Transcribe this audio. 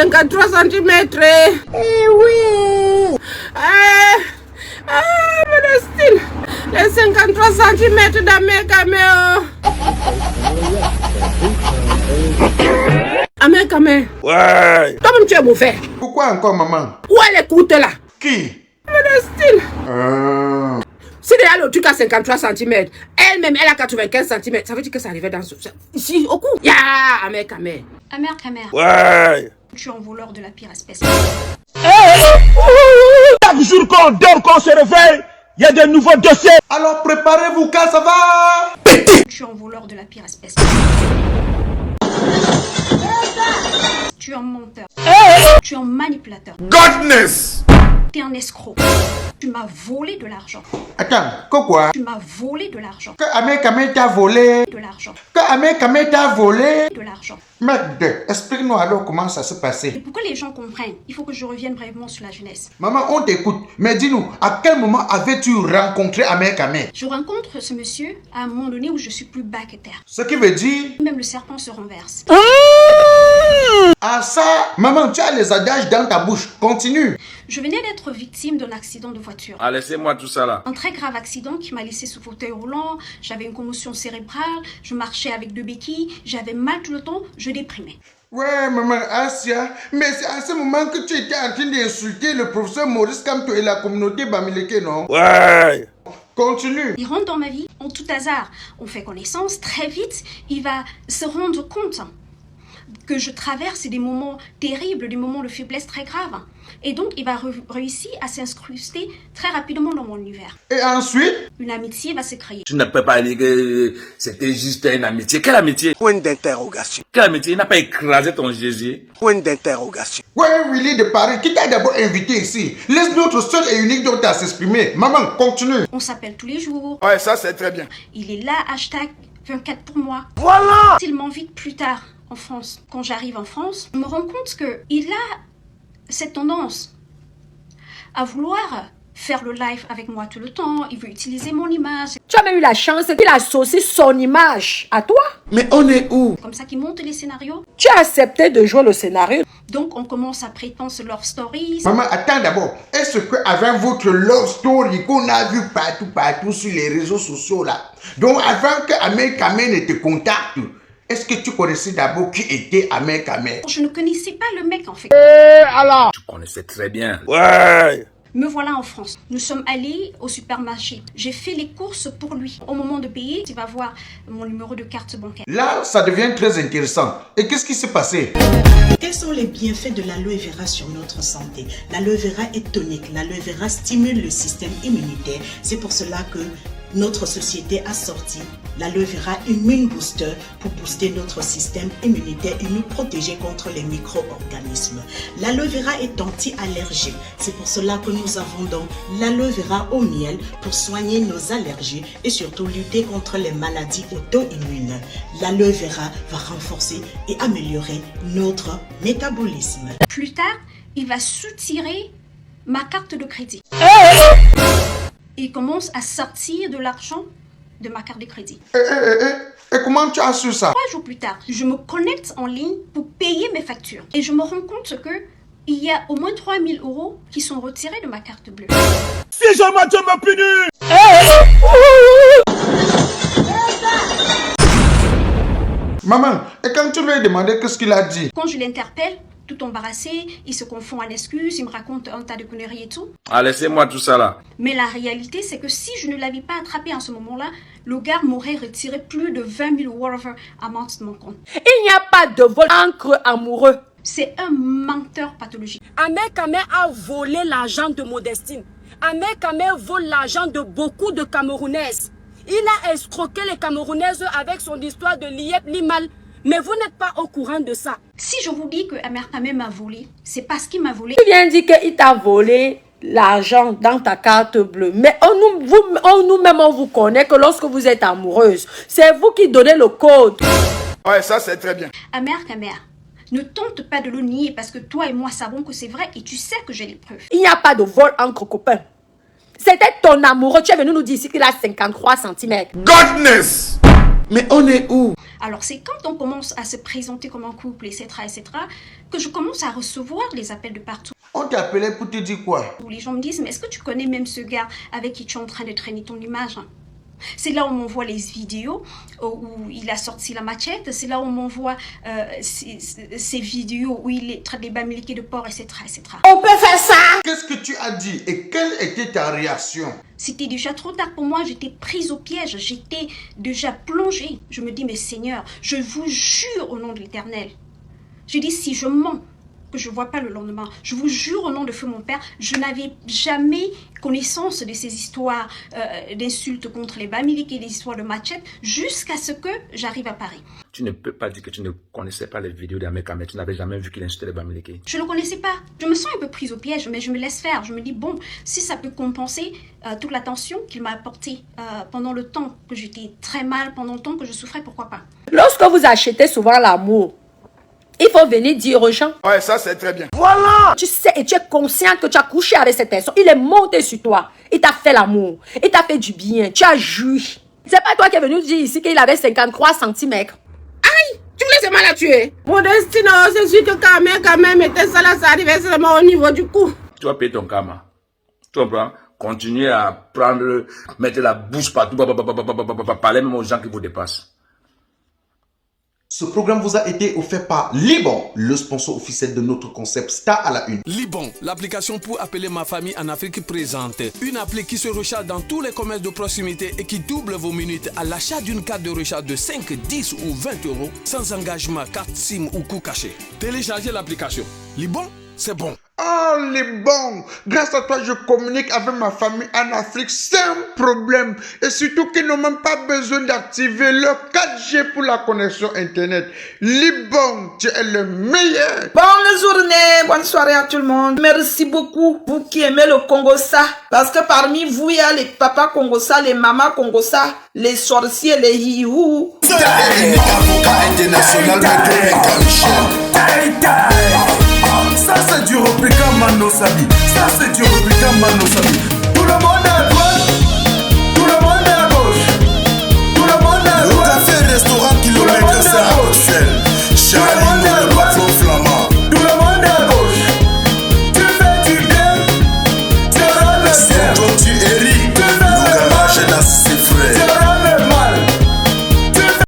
53 cm. Eh oui. Modestine. Les 53 cm d'Amé Kamé. Amé Kamé. Ouais. Toi-même, tu es mauvais. Pourquoi encore, maman? Où elle écoute là? Qui? Modestine. Si déjà le truc à 53 cm, elle-même, elle a 95 cm, ça veut dire que ça arrivait dans ce... Ici, au cou. Ya, Amé Kamé. Amère Kamé. Ouais. Tu es un voleur de la pire espèce. Chaque jour qu'on dort, qu'on se réveille, il y a de nouveaux dossiers. Alors préparez-vous car ça va. Tu es un voleur de la pire espèce. Tu es un menteur. Tu es un manipulateur. Godness. Tu es un escroc. Tu m'as volé de l'argent. Attends, quoi? Tu m'as volé de l'argent. Que Amé Kamé t'a volé? De l'argent. Que Amé Kamé t'a volé? De l'argent. Merde, explique-nous alors comment ça s'est Et passé. pour que les gens comprennent, il faut que je revienne brièvement sur la jeunesse. Maman, on t'écoute. Mais dis-nous, à quel moment avais-tu rencontré Amé Kamé? Je rencontre ce monsieur à un moment donné où je suis plus bas que terre. Ce qui veut dire... Même le serpent se renverse. Ah ça, maman, tu as les adages dans ta bouche. Continue. Je venais d'être victime d'un accident de voiture. Ah, laissez-moi tout ça là. Un très grave accident qui m'a laissé sous fauteuil roulant, j'avais une commotion cérébrale, je marchais avec 2 béquilles, j'avais mal tout le temps, je déprimais. Ouais, maman, Asia, mais c'est à ce moment que tu étais en train d'insulter le professeur Maurice Kamto et la communauté Bamileke, non? Ouais. Continue. Il rentre dans ma vie en tout hasard. On fait connaissance, très vite, il va se rendre compte que je traverse des moments terribles, des moments de faiblesse très graves. Et donc, il va réussir à s'incruster très rapidement dans mon univers. Et ensuite? Une amitié va se créer. Tu ne peux pas dire que c'était juste une amitié. Quelle amitié? Point d'interrogation. Quelle amitié? Il n'a pas écrasé ton Jésus. Point d'interrogation. Ouais, Willy de Paris, qui t'a d'abord invité ici? Laisse notre seul et unique docteur à s'exprimer. Maman, continue. On s'appelle tous les jours. Ouais, ça c'est très bien. Il est là, hashtag 24 pour moi. Voilà. S'il m'invite plus tard en France, quand j'arrive en France, je me rends compte qu'il a cette tendance à vouloir faire le live avec moi tout le temps. Il veut utiliser mon image. Tu as même eu la chance qu'il associe son image à toi. Mais on est où? Comme ça qu'il monte les scénarios. Tu as accepté de jouer le scénario. Donc on commence à prétendre sur love stories. Maman, attends d'abord. Est-ce que avec votre love story qu'on a vu partout sur les réseaux sociaux là, donc avant que Amé Kamé ne te contacte, est-ce que tu connaissais d'abord qui était Amé Kamé? Je ne connaissais pas le mec en fait. Tu connaissais très bien. Ouais. Me voilà en France. Nous sommes allés au supermarché. J'ai fait les courses pour lui. Au moment de payer, il va voir mon numéro de carte bancaire. Là, ça devient très intéressant. Et qu'est-ce qui s'est passé? Quels sont les bienfaits de l'aloe vera sur notre santé? L'aloe vera est tonique. L'aloe vera stimule le système immunitaire. C'est pour cela que notre société a sorti l'aloe vera Immune Booster pour booster notre système immunitaire et nous protéger contre les micro-organismes. L'aloe vera est anti-allergique. C'est pour cela que nous avons donc l'aloe vera au miel pour soigner nos allergies et surtout lutter contre les maladies auto-immunes. L'aloe vera va renforcer et améliorer notre métabolisme. Plus tard, il va soutirer ma carte de crédit. Il commence à sortir de l'argent de ma carte de crédit. Et comment tu as su ça? 3 jours plus tard, je me connecte en ligne pour payer mes factures. Et je me rends compte que il y a au moins 3 000 € qui sont retirés de ma carte bleue. Si jamais Dieu me punit. Maman, et quand tu lui as demandé qu'est-ce qu'il a dit? Quand je l'interpelle, tout embarrassé, il se confond en excuses, il me raconte un tas de conneries et tout. Ah, laissez-moi tout ça là. Mais la réalité, c'est que si je ne l'avais pas attrapé en ce moment-là, le gars m'aurait retiré plus de 20 000 whatever amount de mon compte. Il n'y a pas de vol entre amoureux. C'est un menteur pathologique. Amé Kamé a volé l'argent de Modestine. Amé Kamé vole l'argent de beaucoup de Camerounaises. Il a escroqué les Camerounaises avec son histoire de Liep Limal. Mais vous n'êtes pas au courant de ça. Si je vous dis que Amé Kamé m'a volé, c'est parce qu'il m'a volé. Tu viens dire qu'il t'a volé l'argent dans ta carte bleue. Mais nous-mêmes, on vous connaît que lorsque vous êtes amoureuse, c'est vous qui donnez le code. Ouais, ça c'est très bien. Amé Kamé, ne tente pas de le nier parce que toi et moi savons que c'est vrai et tu sais que j'ai les preuves. Il n'y a pas de vol entre copains. C'était ton amoureux. Tu es venu nous dire ici qu'il a 53 cm. Godness. Mais on est où? Alors c'est quand on commence à se présenter comme un couple, etc., que je commence à recevoir les appels de partout. On t'appelait pour te dire quoi? Où les gens me disent, mais est-ce que tu connais même ce gars avec qui tu es en train de traîner ton image? C'est là où on m'envoie les vidéos où il a sorti la machette. C'est là où on m'envoie ces vidéos où il traite les Bamileke de porc, etc., etc. On peut faire ça. Qu'est-ce que tu as dit et quelle était ta réaction? C'était déjà trop tard pour moi. J'étais prise au piège. J'étais déjà plongée. Je me dis, mais Seigneur, je vous jure au nom de l'Éternel. Je dis, si je mens, que je ne vois pas le lendemain. Je vous jure au nom de feu mon Père, je n'avais jamais connaissance de ces histoires d'insultes contre les Bamileke, des histoires de machette, jusqu'à ce que j'arrive à Paris. Tu ne peux pas dire que tu ne connaissais pas les vidéos d'Ahmed Kamel, tu n'avais jamais vu qu'il insultait les Bamileke. Je ne le connaissais pas. Je me sens un peu prise au piège, mais je me laisse faire. Je me dis, bon, si ça peut compenser toute l'attention qu'il m'a apportée pendant le temps que j'étais très mal, pendant le temps que je souffrais, pourquoi pas. Lorsque vous achetez souvent l'amour, il faut venir dire aux gens. Ouais, ça c'est très bien. Voilà. Tu sais et tu es conscient que tu as couché avec cette personne. Il est monté sur toi. Il t'a fait l'amour. Il t'a fait du bien. Tu as joui. C'est pas toi qui es venu dire ici qu'il avait 53 cm. Aïe, tu voulais seulement la tuer. Modestine, c'est sûr que quand même était ça là, ça arrivait seulement au niveau du cou. Tu vas payer ton karma. Tu comprends? Continuez à prendre, mettre la bouche partout, parler même aux gens qui vous dépassent. Ce programme vous a été offert par Liban, le sponsor officiel de notre concept Star à la Une. Liban, l'application pour appeler ma famille en Afrique présente. Une appli qui se recharge dans tous les commerces de proximité et qui double vos minutes à l'achat d'une carte de recharge de 5, 10 ou 20 euros sans engagement, carte SIM ou coût caché. Téléchargez l'application. Liban, c'est bon. Oh, Liban, grâce à toi, je communique avec ma famille en Afrique sans problème. Et surtout qu'ils n'ont même pas besoin d'activer leur 4G pour la connexion Internet. Liban, tu es le meilleur. Bonne journée, bonne soirée à tout le monde. Merci beaucoup, vous qui aimez le Congossa. Parce que parmi vous, il y a les papas Congossa, les mamas Congossa, les sorciers, les hiou. Ça c'est du replica Mano Sabi. Ça c'est du replica Mano Sabi.